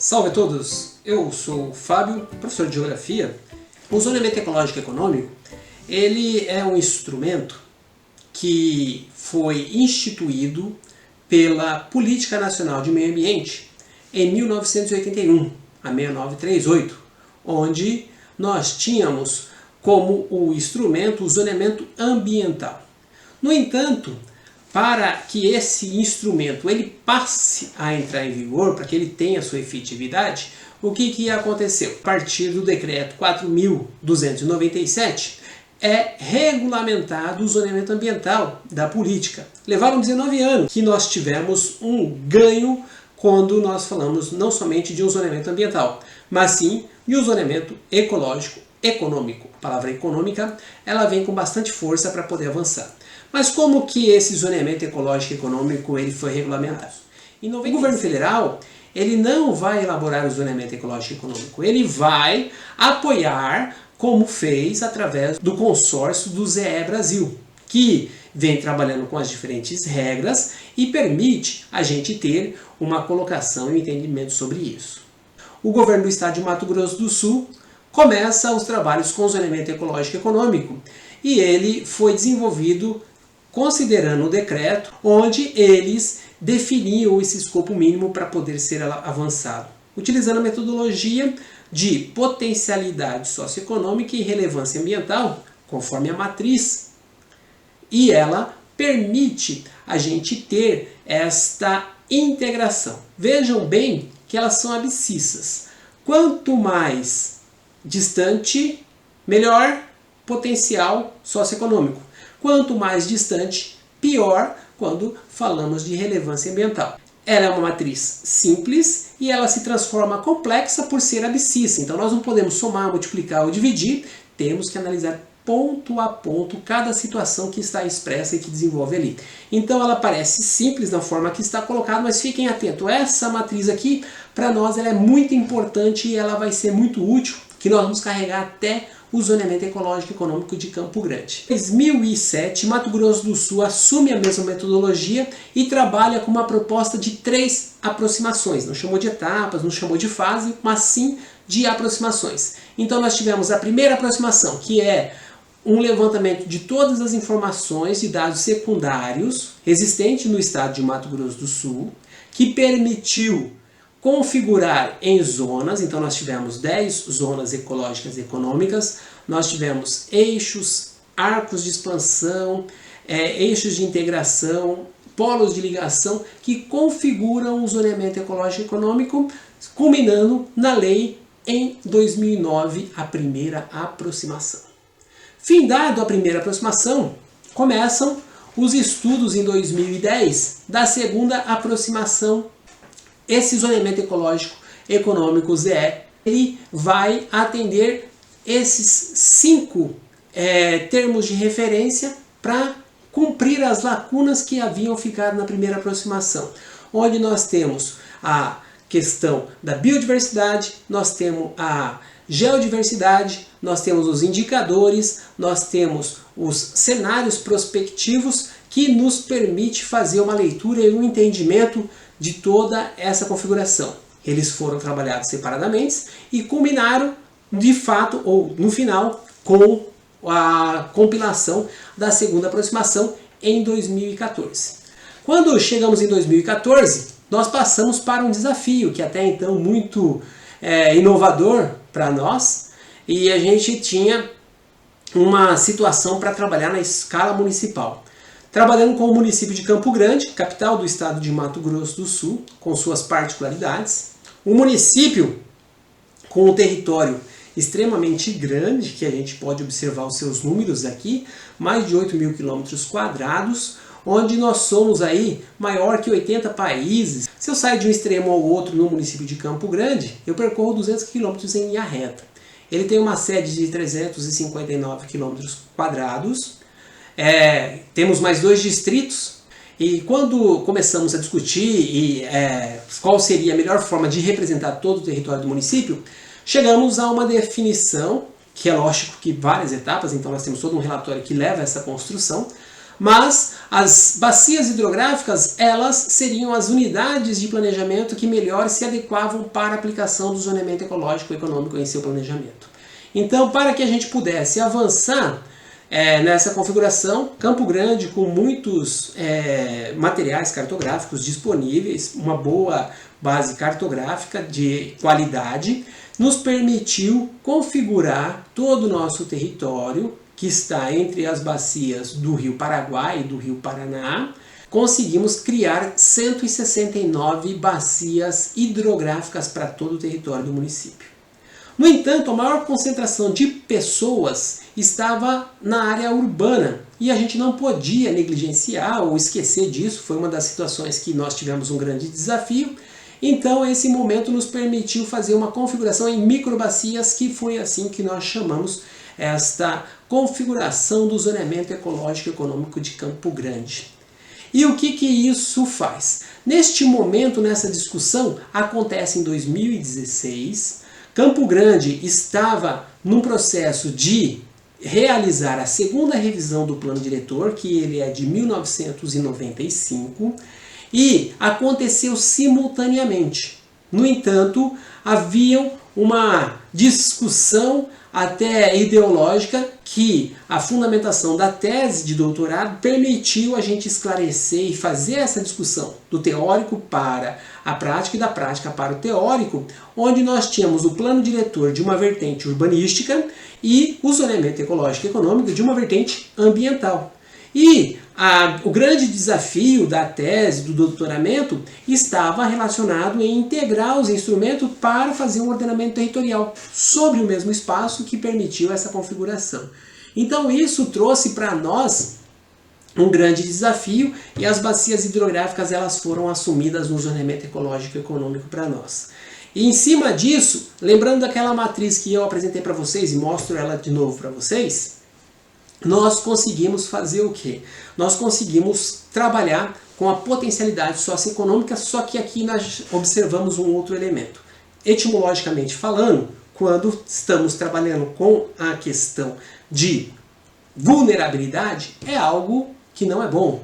Salve a todos! Eu sou o Fábio, professor de Geografia. O zoneamento ecológico econômico, ele é um instrumento que foi instituído pela Política Nacional de Meio Ambiente em 1981, a 6938, onde nós tínhamos como o instrumento o zoneamento ambiental. No entanto, para que esse instrumento ele passe a entrar em vigor, para que ele tenha sua efetividade, o que aconteceu? A partir do decreto 4.297, é regulamentado o zoneamento ambiental da política. Levaram 19 anos que nós tivemos um ganho quando nós falamos não somente de um zoneamento ambiental, mas sim de um zoneamento ecológico, econômico. A palavra econômica, ela vem com bastante força para poder avançar. Mas como que esse zoneamento ecológico e econômico ele foi regulamentado? O governo federal ele não vai elaborar o zoneamento ecológico e econômico, ele vai apoiar, como fez através do consórcio do ZE Brasil, que vem trabalhando com as diferentes regras e permite a gente ter uma colocação e um entendimento sobre isso. O governo do estado de Mato Grosso do Sul começa os trabalhos com o zoneamento ecológico e econômico e ele foi desenvolvido considerando o decreto onde eles definiam esse escopo mínimo para poder ser avançado, utilizando a metodologia de potencialidade socioeconômica e relevância ambiental, conforme a matriz, e ela permite a gente ter esta integração. Vejam bem que elas são abscissas. Quanto mais distante, melhor potencial socioeconômico. Quanto mais distante, pior quando falamos de relevância ambiental. Ela é uma matriz simples e ela se transforma complexa por ser abscissa. Então nós não podemos somar, multiplicar ou dividir, temos que analisar ponto a ponto cada situação que está expressa e que desenvolve ali. Então ela parece simples na forma que está colocada, mas fiquem atentos, essa matriz aqui, para nós ela é muito importante e ela vai ser muito útil, que nós vamos carregar até o zoneamento ecológico e econômico de Campo Grande. Em 2007, Mato Grosso do Sul assume a mesma metodologia e trabalha com uma proposta de 3 aproximações. Não chamou de etapas, não chamou de fase, mas sim de aproximações. Então nós tivemos a primeira aproximação, que é um levantamento de todas as informações e dados secundários existentes no estado de Mato Grosso do Sul, que permitiu configurar em zonas. Então nós tivemos 10 zonas ecológicas e econômicas, nós tivemos eixos, arcos de expansão, eixos de integração, polos de ligação que configuram o zoneamento ecológico e econômico, culminando na lei em 2009, a primeira aproximação. Findado a primeira aproximação, começam os estudos em 2010 da segunda aproximação. Esse zoneamento ecológico econômico ZE, ele vai atender esses 5 termos de referência para cumprir as lacunas que haviam ficado na primeira aproximação, onde nós temos a questão da biodiversidade, nós temos a geodiversidade, nós temos os indicadores, nós temos os cenários prospectivos que nos permite fazer uma leitura e um entendimento de toda essa configuração. Eles foram trabalhados separadamente e culminaram de fato, ou no final, com a compilação da segunda aproximação em 2014. Quando chegamos em 2014, nós passamos para um desafio que até então muito inovador para nós, e a gente tinha uma situação para trabalhar na escala municipal. Trabalhando com o município de Campo Grande, capital do estado de Mato Grosso do Sul, com suas particularidades. Um município com um território extremamente grande, que a gente pode observar os seus números aqui, mais de 8 mil quilômetros quadrados, onde nós somos aí maior que 80 países. Se eu sair de um extremo ao outro no município de Campo Grande, eu percorro 200 quilômetros em linha reta. Ele tem uma sede de 359 quilômetros quadrados. Temos mais 2 distritos, e quando começamos a discutir qual seria a melhor forma de representar todo o território do município, chegamos a uma definição, que é lógico que várias etapas, então nós temos todo um relatório que leva a essa construção, Mas as bacias hidrográficas, elas seriam as unidades de planejamento que melhor se adequavam para a aplicação do zoneamento ecológico e econômico em seu planejamento. Então, para que a gente pudesse avançar nessa configuração, Campo Grande, com muitos materiais cartográficos disponíveis, uma boa base cartográfica de qualidade, nos permitiu configurar todo o nosso território, que está entre as bacias do Rio Paraguai e do Rio Paraná. Conseguimos criar 169 bacias hidrográficas para todo o território do município. No entanto, a maior concentração de pessoas estava na área urbana e a gente não podia negligenciar ou esquecer disso, foi uma das situações que nós tivemos um grande desafio. Então esse momento nos permitiu fazer uma configuração em microbacias, que foi assim que nós chamamos esta configuração do zoneamento ecológico e econômico de Campo Grande. E o que isso faz? Neste momento, nessa discussão, acontece em 2016, Campo Grande estava num processo de realizar a segunda revisão do plano diretor, que ele é de 1995, e aconteceu simultaneamente. No entanto, havia uma discussão até ideológica que a fundamentação da tese de doutorado permitiu a gente esclarecer e fazer essa discussão do teórico para a prática e da prática para o teórico, onde nós tínhamos o plano diretor de uma vertente urbanística e o zoneamento ecológico e econômico de uma vertente ambiental. E o grande desafio da tese, do doutoramento, estava relacionado em integrar os instrumentos para fazer um ordenamento territorial sobre o mesmo espaço, que permitiu essa configuração. Então isso trouxe para nós um grande desafio, e as bacias hidrográficas elas foram assumidas no zoneamento ecológico e econômico para nós. E em cima disso, lembrando daquela matriz que eu apresentei para vocês e mostro ela de novo para vocês, nós conseguimos fazer o quê? Nós conseguimos trabalhar com a potencialidade socioeconômica, só que aqui nós observamos um outro elemento. Etimologicamente falando, quando estamos trabalhando com a questão de vulnerabilidade, é algo que não é bom.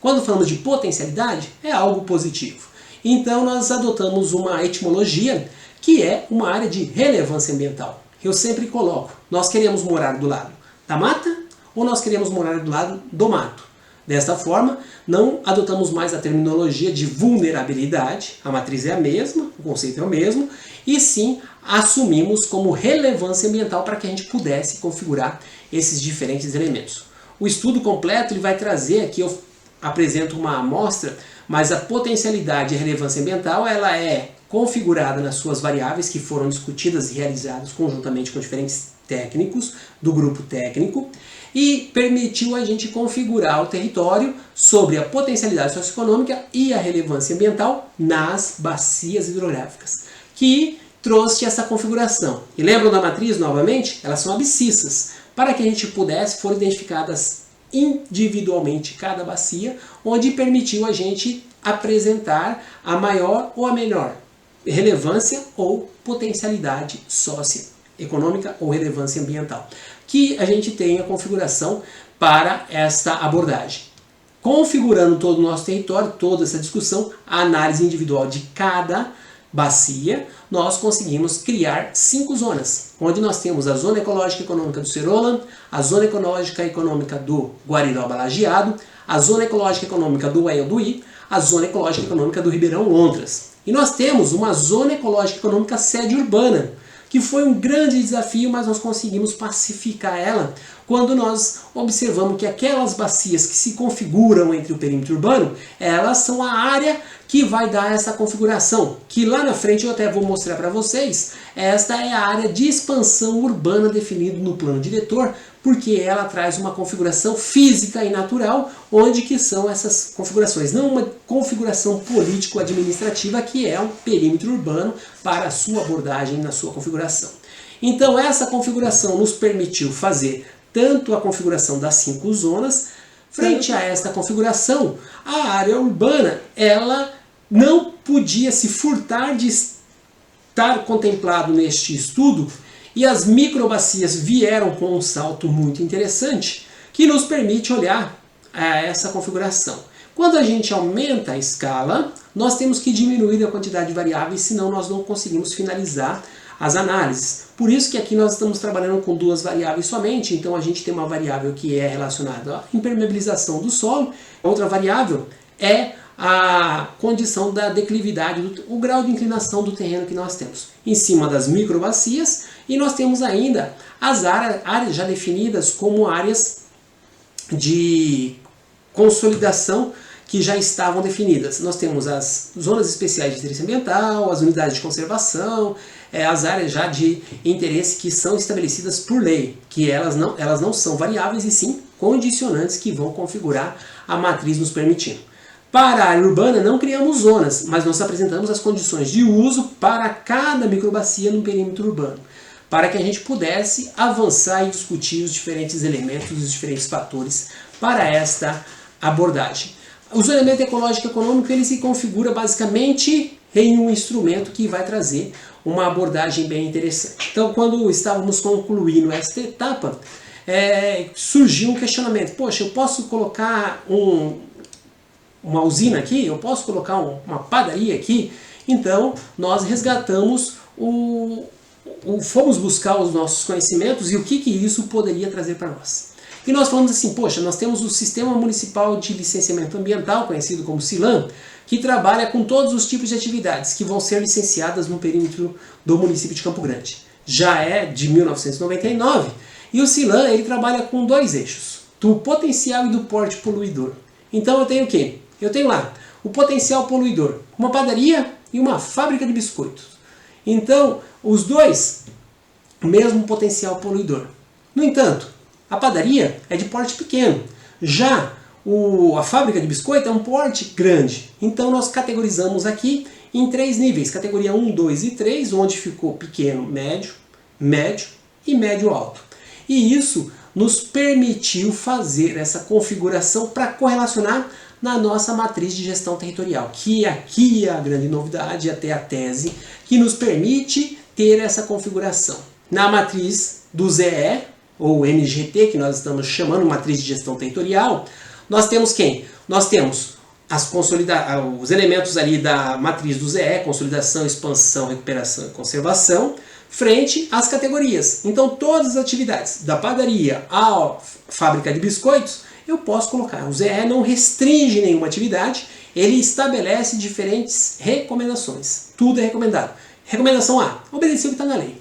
Quando falamos de potencialidade, é algo positivo. Então nós adotamos uma etimologia que é uma área de relevância ambiental. Eu sempre coloco, nós queremos morar do lado da mata ou nós queremos morar do lado do mato. Desta forma, não adotamos mais a terminologia de vulnerabilidade, a matriz é a mesma, o conceito é o mesmo, e sim assumimos como relevância ambiental para que a gente pudesse configurar esses diferentes elementos. O estudo completo ele vai trazer, aqui eu apresento uma amostra, mas a potencialidade e a relevância ambiental ela é configurada nas suas variáveis que foram discutidas e realizadas conjuntamente com diferentes técnicos do grupo técnico, e permitiu a gente configurar o território sobre a potencialidade socioeconômica e a relevância ambiental nas bacias hidrográficas, que trouxe essa configuração. E lembram da matriz novamente? Elas são abscissas, para que a gente pudesse, foram identificadas individualmente cada bacia, onde permitiu a gente apresentar a maior ou a menor relevância ou potencialidade socioeconômica ou relevância ambiental, que a gente tem a configuração para esta abordagem. Configurando todo o nosso território, toda essa discussão, a análise individual de cada bacia, nós conseguimos criar 5 zonas, onde nós temos a Zona Ecológica e Econômica do Cerola, a Zona Ecológica e Econômica do Guariroba Lajeado, a Zona Ecológica e Econômica do Uailduí, a Zona Ecológica e Econômica do Ribeirão Lontras. E nós temos uma Zona Ecológica e Econômica sede urbana, que foi um grande desafio, mas nós conseguimos pacificar ela quando nós observamos que aquelas bacias que se configuram entre o perímetro urbano, elas são a área que vai dar essa configuração, que lá na frente eu até vou mostrar para vocês. Esta é a área de expansão urbana definida no plano diretor, porque ela traz uma configuração física e natural, onde que são essas configurações, não uma configuração político-administrativa, que é um perímetro urbano para a sua abordagem na sua configuração. Então essa configuração nos permitiu fazer tanto a configuração das 5 zonas. Frente a esta configuração, a área urbana ela não podia se furtar de estar contemplado neste estudo, e as microbacias vieram com um salto muito interessante, que nos permite olhar essa configuração. Quando a gente aumenta a escala, nós temos que diminuir a quantidade de variáveis, senão nós não conseguimos finalizar as análises. Por isso que aqui nós estamos trabalhando com duas variáveis somente, então a gente tem uma variável que é relacionada à impermeabilização do solo, outra variável é a condição da declividade, o grau de inclinação do terreno que nós temos. Em cima das microbacias, e nós temos ainda as áreas já definidas como áreas de consolidação que já estavam definidas. Nós temos as zonas especiais de interesse ambiental, as unidades de conservação, as áreas já de interesse que são estabelecidas por lei, que elas não são variáveis e sim condicionantes que vão configurar a matriz nos permitindo. Para a área urbana não criamos zonas, mas nós apresentamos as condições de uso para cada microbacia no perímetro urbano, para que a gente pudesse avançar e discutir os diferentes elementos, os diferentes fatores para esta abordagem. O zoneamento ecológico e econômico ele se configura basicamente em um instrumento que vai trazer uma abordagem bem interessante. Então, quando estávamos concluindo esta etapa, surgiu um questionamento. Poxa, eu posso colocar uma usina aqui? Eu posso colocar uma padaria aqui? Então, nós resgatamos fomos buscar os nossos conhecimentos e o que isso poderia trazer para nós. E nós falamos assim, poxa, nós temos o Sistema Municipal de Licenciamento Ambiental, conhecido como SILAM, que trabalha com todos os tipos de atividades que vão ser licenciadas no perímetro do município de Campo Grande. Já é de 1999 e o SILAM ele trabalha com dois eixos, do potencial e do porte poluidor. Então eu tenho o quê? Eu tenho lá o potencial poluidor, uma padaria e uma fábrica de biscoitos. Então, os dois, o mesmo potencial poluidor. No entanto, a padaria é de porte pequeno, já a fábrica de biscoito é um porte grande. Então nós categorizamos aqui em 3 níveis, categoria 1, 2 e 3, onde ficou pequeno, médio, médio e médio alto. E isso nos permitiu fazer essa configuração para correlacionar na nossa matriz de gestão territorial, que aqui é a grande novidade, até a tese, que nos permite ter essa configuração. Na matriz do ZE, ou MGT, que nós estamos chamando matriz de gestão territorial, nós temos quem? Nós temos os elementos ali da matriz do ZE, consolidação, expansão, recuperação e conservação, frente às categorias. Então todas as atividades, da padaria à fábrica de biscoitos, eu posso colocar. O ZE não restringe nenhuma atividade, ele estabelece diferentes recomendações. Tudo é recomendado. Recomendação A, obedecer o que está na lei.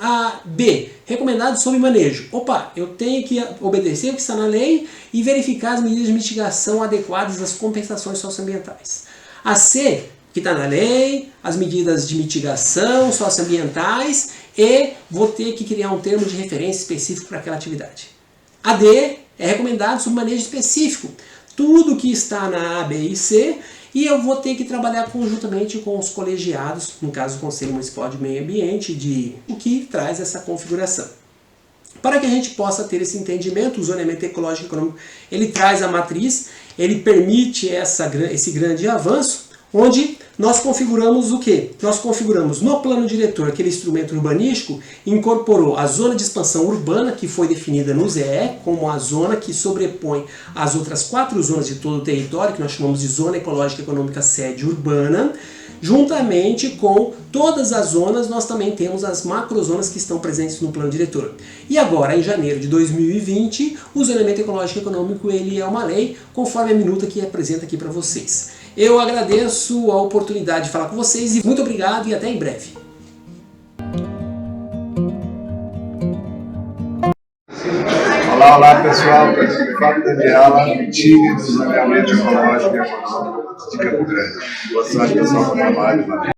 A B, recomendado sob manejo. Opa, eu tenho que obedecer o que está na lei e verificar as medidas de mitigação adequadas das compensações socioambientais. A C, que está na lei, as medidas de mitigação socioambientais e vou ter que criar um termo de referência específico para aquela atividade. A D, é recomendado sob manejo específico. Tudo que está na A, B e C, e eu vou ter que trabalhar conjuntamente com os colegiados, no caso o Conselho Municipal de Meio Ambiente, o que traz essa configuração. Para que a gente possa ter esse entendimento, o zoneamento ecológico e econômico, ele traz a matriz, ele permite esse grande avanço, onde nós configuramos o quê? Nós configuramos no plano diretor, aquele instrumento urbanístico, incorporou a zona de expansão urbana, que foi definida no ZE, como a zona que sobrepõe as outras 4 zonas de todo o território, que nós chamamos de Zona Ecológica e Econômica Sede Urbana. Juntamente com todas as zonas, nós também temos as macrozonas que estão presentes no plano diretor. E agora, em janeiro de 2020, o zoneamento ecológico e econômico ele é uma lei, conforme a minuta que apresenta aqui para vocês. Eu agradeço a oportunidade de falar com vocês e muito obrigado e até em breve. Olá pessoal, eu sou o Fábio Daniela, time do zoneamento ecológico e econômico de Campo Grande. Boa sorte pessoal, com o trabalho.